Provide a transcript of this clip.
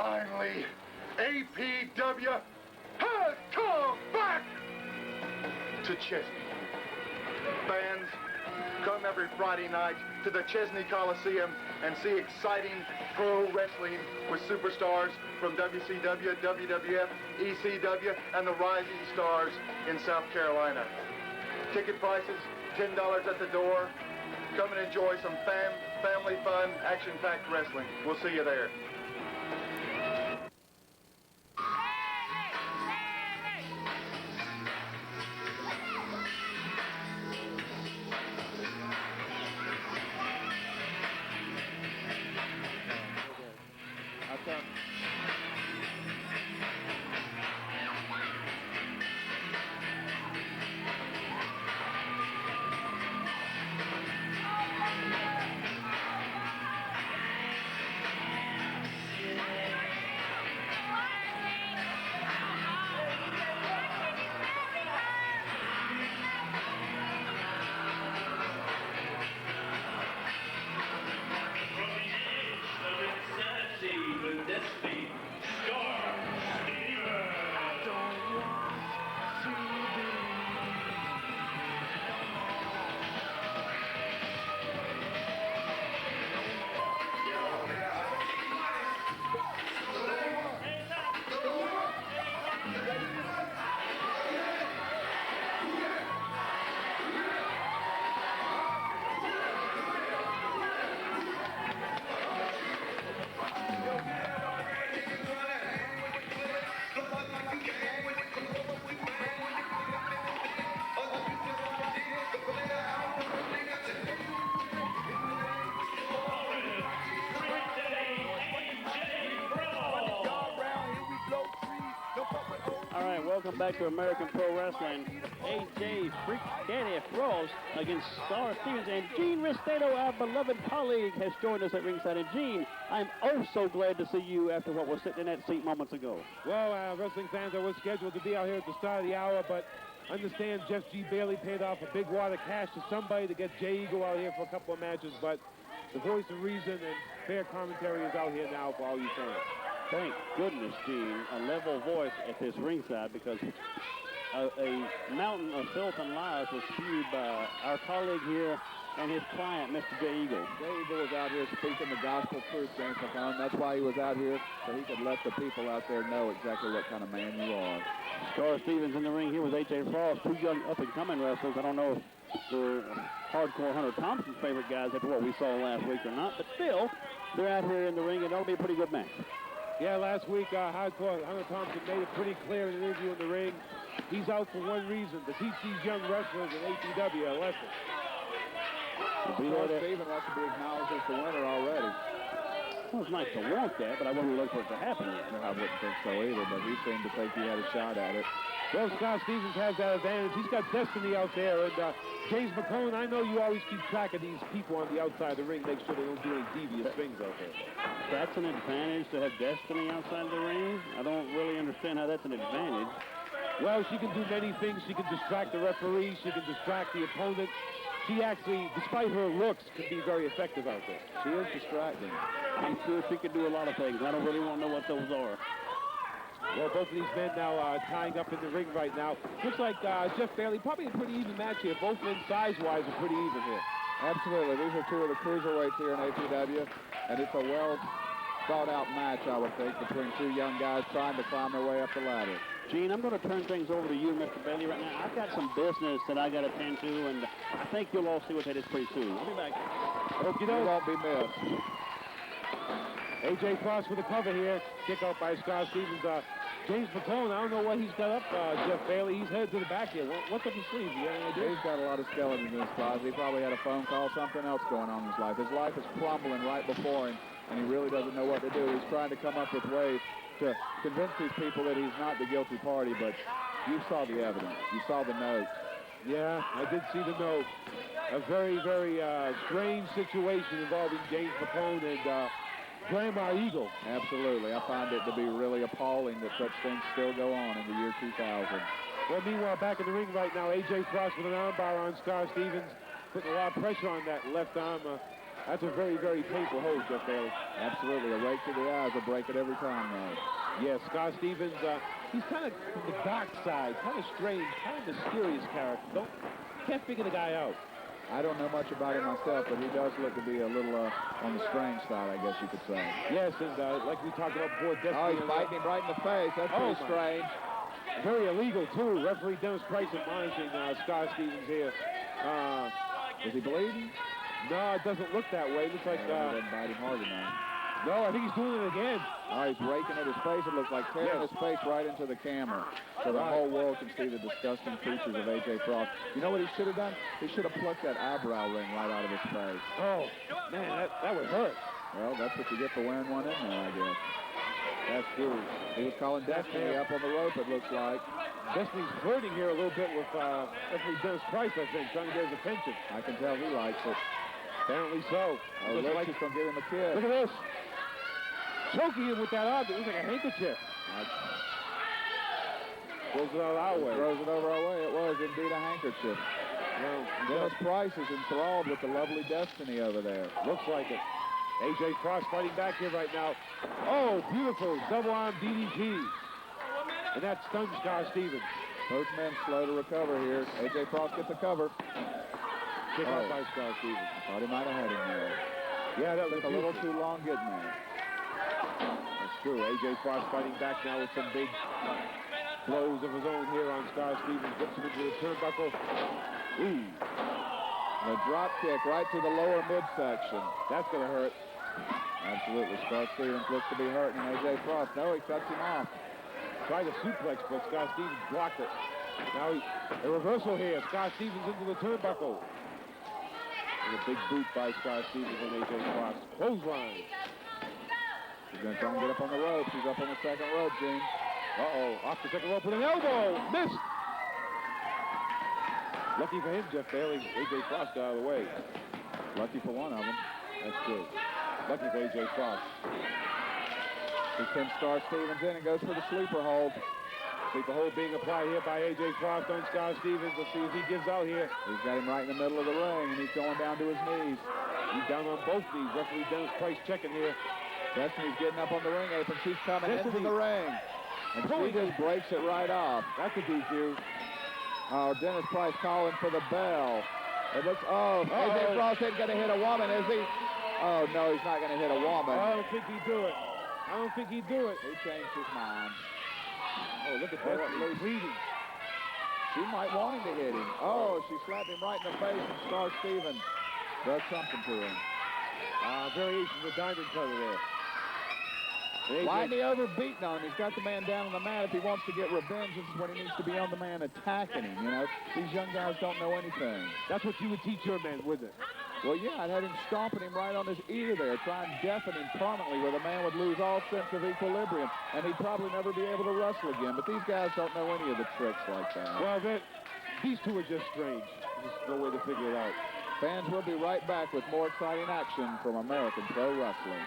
Finally, APW has come back to Chesnee. Fans, come every Friday night to the Chesnee Coliseum and see exciting pro wrestling with superstars from WCW, WWF, ECW, and the rising stars in South Carolina. Ticket prices, $10 at the door. Come and enjoy some family fun, action-packed wrestling. We'll see you there. Welcome back to American Pro Wrestling. AJ Freak Daddy Frost against Star Stevens. And Gene Restato, our beloved colleague, has joined us at ringside. And Gene, I'm oh so glad to see you after what was sitting in that seat moments ago. Well, wrestling fans, I was scheduled to be out here at the start of the hour, but understand Jeff G. Bailey paid off a big wad of cash to somebody to get Jay Eagle out here for a couple of matches, but the voice of reason and fair commentary is out here now for all you fans. Thank goodness, Gene, a level voice at this ringside, because a mountain of filth and lies was spewed by our colleague here and his client, Mr. Jay Eagle. Jay Eagle was out here speaking the gospel truth, James McCown. That's why he was out here, so he could let the people out there know exactly what kind of man you are. Star Stevens in the ring here with A.J. Frost, two young up-and-coming wrestlers. I don't know if they're hardcore Hunter Thompson's favorite guys after what we saw last week or not, but still, they're out here in the ring, and it'll be a pretty good match. Yeah, last week, hardcore Hunter Thompson made it pretty clear in an interview in the ring. He's out for one reason, to teach these young wrestlers in APW a lesson. Steven wants to be acknowledged as the winner already. Well, it's nice to want that, but I wouldn't look for it to happen yet. No, I wouldn't think so either, but he seemed to think he had a shot at it. Well, Scott Stevens has that advantage. He's got destiny out there, and James McCone, I know you always keep track of these people on the outside of the ring, make sure they don't do any devious things out there. That's an advantage to have destiny outside the ring? I don't really understand how that's an advantage. Well, she can do many things. She can distract the referee. She can distract the opponent. She actually, despite her looks, can be very effective out there. She is distracting. I'm sure she could do a lot of things. I don't really want to know what those are. Well, both of these men now tying up in the ring right now. Looks like Jeff Bailey, probably a pretty even match here. Both men size-wise are pretty even here. Absolutely. These are two of the cruiserweights here in APW, and it's a well-thought-out match, I would think, between two young guys trying to climb their way up the ladder. Gene, I'm going to turn things over to you, Mr. Bailey, right now. I've got some business that I got to attend to, and I think you'll all see what that is pretty soon. I'll be back. Hope you won't be missed. A.J. Frost with the cover here. Kick out by Scott Stevens. James McCone, I don't know what he's got up, Jeff Bailey. He's headed to the back here. What's up his sleeve? You got any idea? He's got a lot of skeletons in his closet. He probably had a phone call, something else going on in his life. His life is crumbling right before him, and he really doesn't know what to do. He's trying to come up with ways to convince these people that he's not the guilty party, but you saw the evidence. You saw the note. Yeah, I did see the note. A very, very strange situation involving James McCone and Grandma Eagle. Absolutely. I find it to be really appalling that such things still go on in the year 2000. Well, meanwhile, back in the ring right now, A.J. Frost with an armbar on Star Stevens, putting a lot of pressure on that left arm. That's a very, very painful hold, Jeff Bailey. Absolutely. A rake to the eyes will break it every time, though. Yes, Scott Stevens, he's kind of from the dark side, kind of strange, kind of mysterious character. Can't figure the guy out. I don't know much about him myself, but he does look to be a little on the strange side, I guess you could say. Yes, and like we talked about before, Destiny. Oh, he's biting him right in the face. That's pretty strange. Very illegal, too. Referee Dennis Price admonishing Scott Stevens here. Is he bleeding? No, it doesn't look that way. It looks like... he doesn't bite him hard enough. No, I think he's doing it again. Oh, he's raking at his face. It looks like tearing his face right into the camera. So the whole world can see the disgusting features of A.J. Frost. You know what he should have done? He should have plucked that eyebrow ring right out of his face. Oh, man, that would hurt. Well, that's what you get for wearing one in there, I guess. That's true. He was calling Destiny up on the rope, it looks like. Destiny's flirting here a little bit with referee Dennis Price, I think, trying to get his attention. I can tell he likes it. Apparently so. Oh, looks like he's going to give him a kiss. Look at this. Choking him with that object. It looks like a handkerchief. Throws it out our way. Throws it over our way. It was indeed a handkerchief. Well, Dennis Price is enthralled with the lovely Destiny over there. Looks like it. A.J. Frost fighting back here right now. Oh, beautiful. Double arm DDT. And that stuns Scott Stevens. Both men slow to recover here. A.J. Frost gets a cover. Kick out by Scott Stevens. Thought he might have had him there. Yeah, that took a little too long getting there. That's true. A.J. Frost fighting back now with some big blows of his own here on Scott Stevens. Gets him into the turnbuckle. Ooh. A drop kick right to the lower midsection. That's going to hurt. Absolutely. Scott Stevens looks to be hurting A.J. Frost. No, he cuts him off. Tried a suplex, but Scott Stevens blocked it. Now a reversal here. Scott Stevens into the turnbuckle. There's a big boot by Scott Stevens and A.J. Frost. Clothesline. He's going to try and get up on the ropes. He's up on the second rope, Gene. Uh-oh. Off the second rope with an elbow. Missed. Lucky for him, Jeff Bailey. A.J. Frost out of the way. Lucky for one of them. That's true. Lucky for A.J. Frost. He pins Scott Stevens in and goes for the sleeper hold. Sleeper hold being applied here by A.J. Frost on Scott Stevens. Let's see if he gives out here. He's got him right in the middle of the ring, and he's going down to his knees. He's down on both knees. Referee Dennis Price checking here. Destiny's getting up on the ring apron. She's coming into the ring. And Pulling she just breaks it right off. That's a DQ. Oh, Dennis Price calling for the bell. It looks, A.J. Frost isn't going to hit a woman, is he? Oh, no, he's not going to hit a woman. I don't think he'd do it. I don't think he'd do it. He changed his mind. Oh, look at Destiny bleeding. She might want him to hit him. Oh, she slapped him right in the face, and Scott Stevens does something to him. Variation of the diamond cutter there. Why he overbeaten on him? He's got the man down on the mat. If he wants to get revenge, this is when he needs to be on the man attacking him, you know. These young guys don't know anything. That's what you would teach your men, wouldn't it? Well, yeah, I'd have him stomping him right on his ear there, trying to deafen him permanently where the man would lose all sense of equilibrium, and he'd probably never be able to wrestle again. But these guys don't know any of the tricks like that. Well, these two are just strange. There's no way to figure it out. Fans will be right back with more exciting action from American Pro Wrestling.